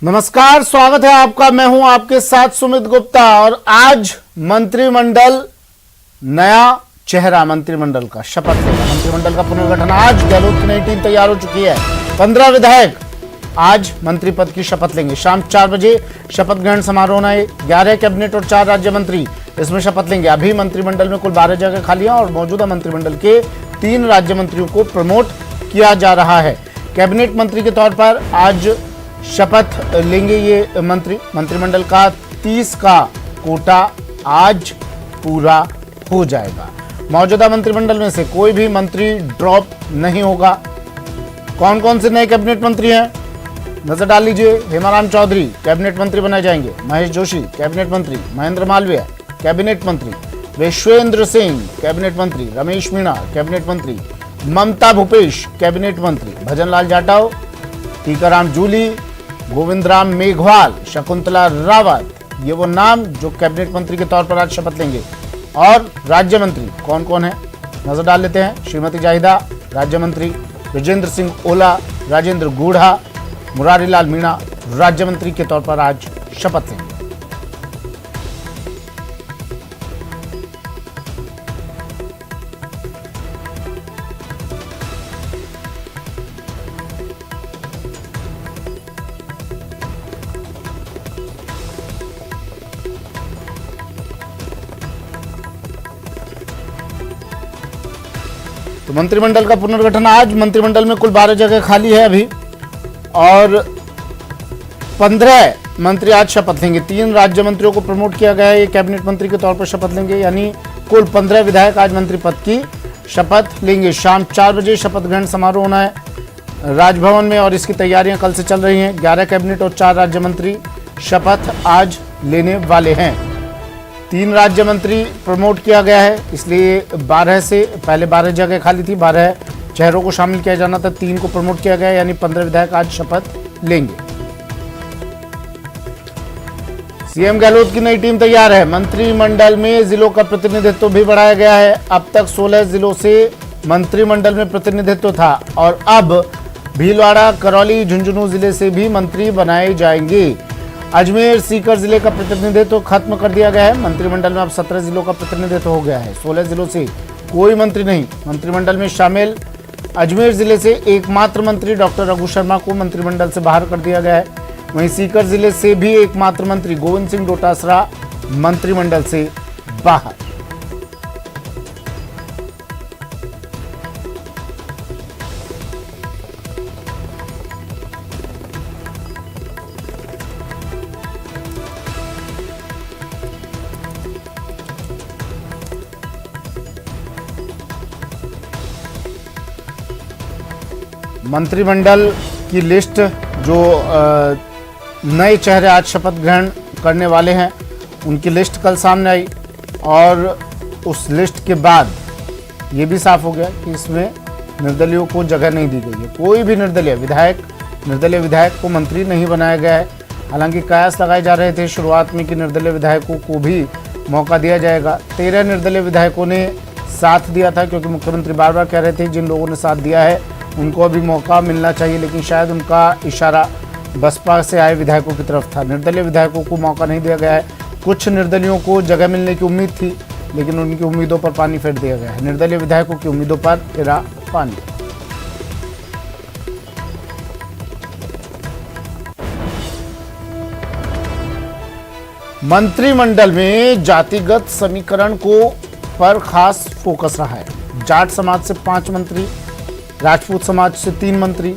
नमस्कार, स्वागत है आपका। मैं हूं आपके साथ सुमित गुप्ता। और आज मंत्रिमंडल, नया चेहरा मंत्रिमंडल का शपथ लेगा। मंत्रिमंडल का पुनर्गठन आज, गहलोत की नई टीम तैयार हो चुकी है। 15 विधायक आज मंत्री पद की शपथ लेंगे। शाम 4 बजे शपथ ग्रहण समारोह होना है। 11 कैबिनेट और 4 राज्य मंत्री इसमें शपथ लेंगे। अभी मंत्रिमंडल में कुल 12 जगह खाली हैं और मौजूदा मंत्रिमंडल के 3 राज्य मंत्रियों को प्रमोट किया जा रहा है। कैबिनेट मंत्री के तौर पर आज शपथ लेंगे ये मंत्रिमंडल का 30 का कोटा आज पूरा हो जाएगा। मौजूदा मंत्रिमंडल में से कोई भी मंत्री ड्रॉप नहीं होगा। कौन कौन से नए कैबिनेट मंत्री हैं, नजर डाल लीजिए। हेमाराम चौधरी कैबिनेट मंत्री बनाए जाएंगे। महेश जोशी कैबिनेट मंत्री। महेंद्र मालवीय कैबिनेट मंत्री। विश्वेंद्र सिंह कैबिनेट मंत्री। रमेश मीणा कैबिनेट मंत्री। ममता भूपेश कैबिनेट मंत्री। भजनलाल जाटव, टीकाराम जूली, गोविंद राम मेघवाल, शकुंतला रावत, ये वो नाम जो कैबिनेट मंत्री के तौर पर आज शपथ लेंगे। और राज्य मंत्री कौन कौन है, नजर डाल लेते हैं। श्रीमती जाहिदा राज्य मंत्री। विजेंद्र सिंह ओला, राजेंद्र गूढ़ा, मुरारी लाल मीणा राज्य मंत्री के तौर पर आज शपथ लेंगे। तो मंत्रिमंडल का पुनर्गठन आज। मंत्रिमंडल में कुल 12 जगह खाली है अभी और 15 मंत्री आज शपथ लेंगे। 3 राज्य मंत्रियों को प्रमोट किया गया है, ये कैबिनेट मंत्री के तौर पर शपथ लेंगे। यानी कुल 15 विधायक आज मंत्री पद की शपथ लेंगे। शाम 4 बजे शपथ ग्रहण समारोह होना है राजभवन में और इसकी तैयारियां कल से चल रही हैं। 11 कैबिनेट और 4 राज्य मंत्री शपथ आज लेने वाले हैं। 3 राज्य मंत्री प्रमोट किया गया है, इसलिए 12 से पहले 12 जगह खाली थी, 12 चेहरों को शामिल किया जाना था, 3 को प्रमोट किया गया, यानी 15 विधायक आज शपथ लेंगे। सीएम गहलोत की नई टीम तैयार है। मंत्रिमंडल में जिलों का प्रतिनिधित्व भी बढ़ाया गया है। अब तक 16 जिलों से मंत्रिमंडल में प्रतिनिधित्व था और अब भीलवाड़ा, करौली, झुंझुनू जिले से भी मंत्री बनाए जाएंगे। अजमेर, सीकर जिले का प्रतिनिधित्व खत्म कर दिया गया है। मंत्रिमंडल में अब 17 जिलों का प्रतिनिधित्व हो गया है। 16 जिलों से कोई मंत्री नहीं। मंत्रिमंडल में शामिल अजमेर जिले से एकमात्र मंत्री डॉक्टर रघु शर्मा को मंत्रिमंडल से बाहर कर दिया गया है। वहीं सीकर जिले से भी एकमात्र मंत्री गोविंद सिंह डोटासरा मंत्रिमंडल से बाहर। मंत्रिमंडल की लिस्ट जो नए चेहरे आज शपथ ग्रहण करने वाले हैं उनकी लिस्ट कल सामने आई और उस लिस्ट के बाद ये भी साफ हो गया कि इसमें निर्दलीयों को जगह नहीं दी गई है। कोई भी निर्दलीय विधायक को मंत्री नहीं बनाया गया है। हालांकि कयास लगाए जा रहे थे शुरुआत में कि निर्दलीय विधायकों को भी मौका दिया जाएगा। 13 निर्दलीय विधायकों ने साथ दिया था, क्योंकि मुख्यमंत्री बार बार कह रहे थे जिन लोगों ने साथ दिया है उनको अभी मौका मिलना चाहिए, लेकिन शायद उनका इशारा बसपा से आए विधायकों की तरफ था। निर्दलीय विधायकों को मौका नहीं दिया गया है। कुछ निर्दलियों को जगह मिलने की उम्मीद थी, लेकिन उनकी उम्मीदों पर पानी फेर दिया गया है। निर्दलीय विधायकों की उम्मीदों पर फिरा पानी। मंत्रिमंडल में जातिगत समीकरण पर खास फोकस रहा है। जाट समाज से 5 मंत्री, राजपूत समाज से 3 मंत्री,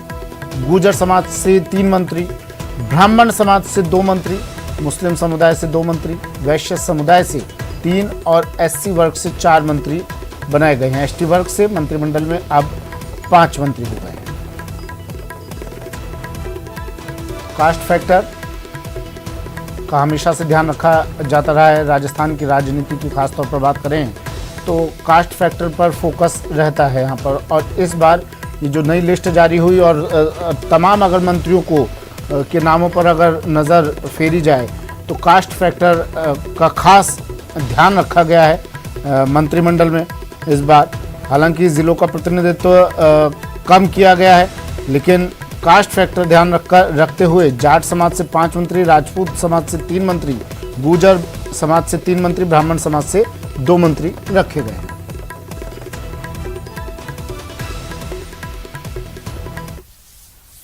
गुर्जर समाज से 3 मंत्री, ब्राह्मण समाज से 2 मंत्री, मुस्लिम समुदाय से 2 मंत्री, वैश्य समुदाय से 3 और एससी वर्ग से 4 मंत्री बनाए गए हैं। एसटी वर्ग से मंत्रिमंडल में अब 5 मंत्री हो गए हैं। कास्ट फैक्टर का हमेशा से ध्यान रखा जाता रहा है। राजस्थान की राजनीति की खासतौर पर बात करें तो कास्ट फैक्टर पर फोकस रहता है यहाँ पर। और इस बार ये जो नई लिस्ट जारी हुई और तमाम अगर मंत्रियों को के नामों पर अगर नज़र फेरी जाए तो कास्ट फैक्टर का खास ध्यान रखा गया है मंत्रिमंडल में इस बार। हालांकि ज़िलों का प्रतिनिधित्व कम किया गया है, लेकिन कास्ट फैक्टर ध्यान रखते हुए जाट समाज से 5 मंत्री, राजपूत समाज से 3 मंत्री, गुर्जर समाज से 3 मंत्री, ब्राह्मण समाज से 2 मंत्री रखे गए।